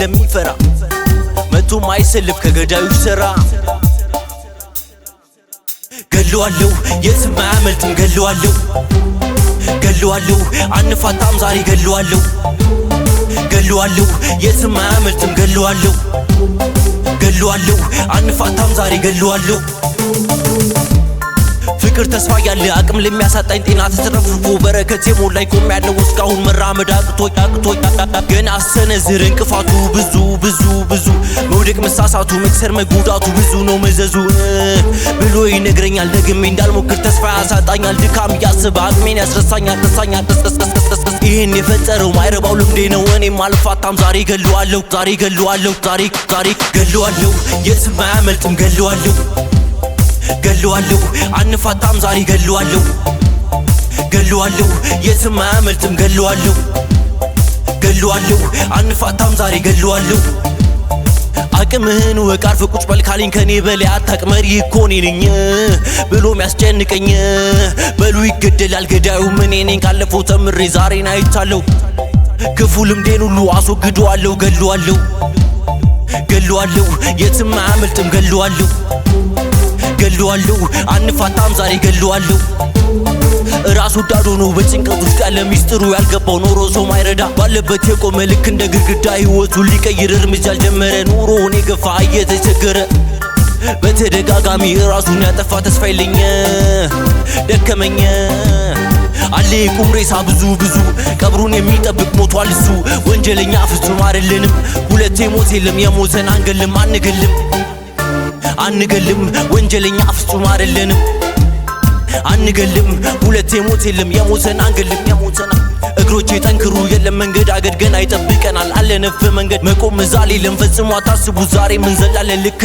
ስለሚፈራ መቶ ማይሰልፍ ከገዳዩ ሰራ ገለዋለሁ የትም አያመልጥም ገለዋለሁ ገለዋለሁ አንፋታም ዛሬ ገለዋለሁ ገለዋለሁ የትም አያመልጥም ገለዋለሁ ገለዋለሁ አንፋታም ዛሬ ገለዋለሁ ፍቅር ተስፋ ያለ አቅም ለሚያሳጣኝ ጤና ተትረፍርፎ በረከት የሞላኝ ቆም ያለው እስካሁን መራመድ አቅቶኝ ገና አሰነዝር እንቅፋቱ ብዙ መውደቅ መሳሳቱ መክሰር መጎዳቱ ብዙ ነው መዘዙ ብሎ ይነግረኛል ደግሜ እንዳልሞክር ተስፋ ያሳጣኛል ድካም ያስብ አቅሜን ያስረሳኛል ይህን የፈጠረው ማይረባው ልምዴ ነው እኔም አልፋታም ዛሬ ገለዋለሁ ዛሬ ገለዋለሁ የትም አያመልጥም ገለዋለሁ ገለዋለሁ አንፋታም ዛሬ ገለዋለሁ የትም አያመልጥም ገለዋለሁ አንፋታም ዛሬ ገለዋለሁ አቅምህን ወቅ አርፈህ ቁጭ በል ካለኝ ከኔ በላይ አታቅመሪ እኮ እኔ ነኝ ብሎ የሚያስጨንቀኝ በሉ ይገደላል ገዳዩ እኔ ነኝ ካለፈው ተምሬ ዛሬን አይቻለሁ ክፉ ልምዴን ሁሉ አስወግደዋለሁ ገለዋለሁ የትም አያመልጥም ገለዋለሁ አንፋታም ዛሬ ገለዋለሁ ራስ ወዳድ ሆኖ በጭንቀት ውስጥ ያለ ሚስጥሩ ያልገባው ኖሮ ሰው ማይረዳ ባለበት የቆመ ልክ እንደ ግድግዳ ህይወቱን ሊቀይር እርምጃ አልጀመረ ኑሮውን የገፋ እየተቸገረ በተደጋጋሚ ራሱን ያጠፋ ተስፋ የለኝ ደከመኝ አለ ቁም ሬሳ ብዙ ቀብሩን የሚጠብቅ ሞቷል እሱ ወንጀለኛ ፍጹም አይደለንም ሁለቴ ሞት የለም የሞተን አንገልም ወንጀለኛ ፍጹም አይደለንም አንገልም ሁለቴ ሞት የለም የሞተን አንገልም እግሮቼ ጠንክሩ የለም መንገድ አገድ ገና ይጠብቀናል አለነፍ መንገድ መቆም ዛሬ የለም ፈጽሞ አታስቡ ዛሬ ምን ዘላለን ልክ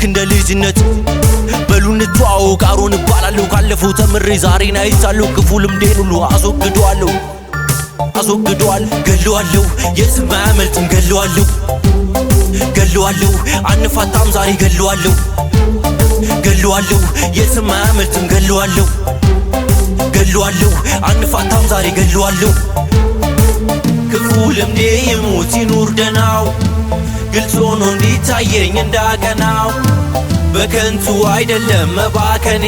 እንደ ልጅነት በሉ እንተዋወቅ አሮን እባላለሁ ካለፈው ተምሬ ዛሬን አይቻለሁ ክፉ ልምዴን ሁሉ አስወግደዋለሁ ገለዋለሁ የትም አያመልጥም ገለዋለሁ አንፋታም ዛሬ ገለዋለሁ የትም አያመልጥም ገለዋለሁ አንፋታም ዛሬ ገለዋለሁ ክፉ ልምዴ ይሙት ይኑር ደናው ግልጽ ሆኖ እንዲታየኝ እንዳቀናው በከንቱ አይደለም መባከኔ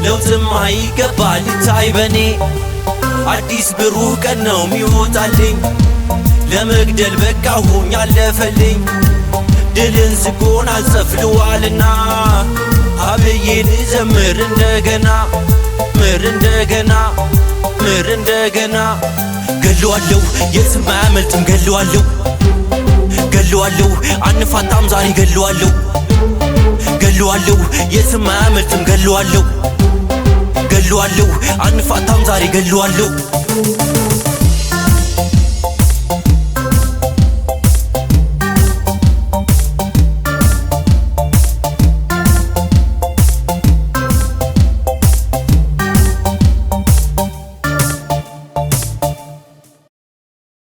ለውጥማ ይገባል ይታይ በኔ አዲስ ብሩህ ቀን ነው ሚወጣልኝ ለመግደል በቃሁኝ አለፈልኝ ድልን ስጎናጸፍ ልዋልና አብዬ ልዘምር እንደገና ገለዋለሁ የትም አያመልጥም ገለዋለሁ አንፋታም ዛሬ ገለዋለሁ የትም አያመልጥም ገለዋለሁ አንፋታም ዛሬ ገለዋለሁ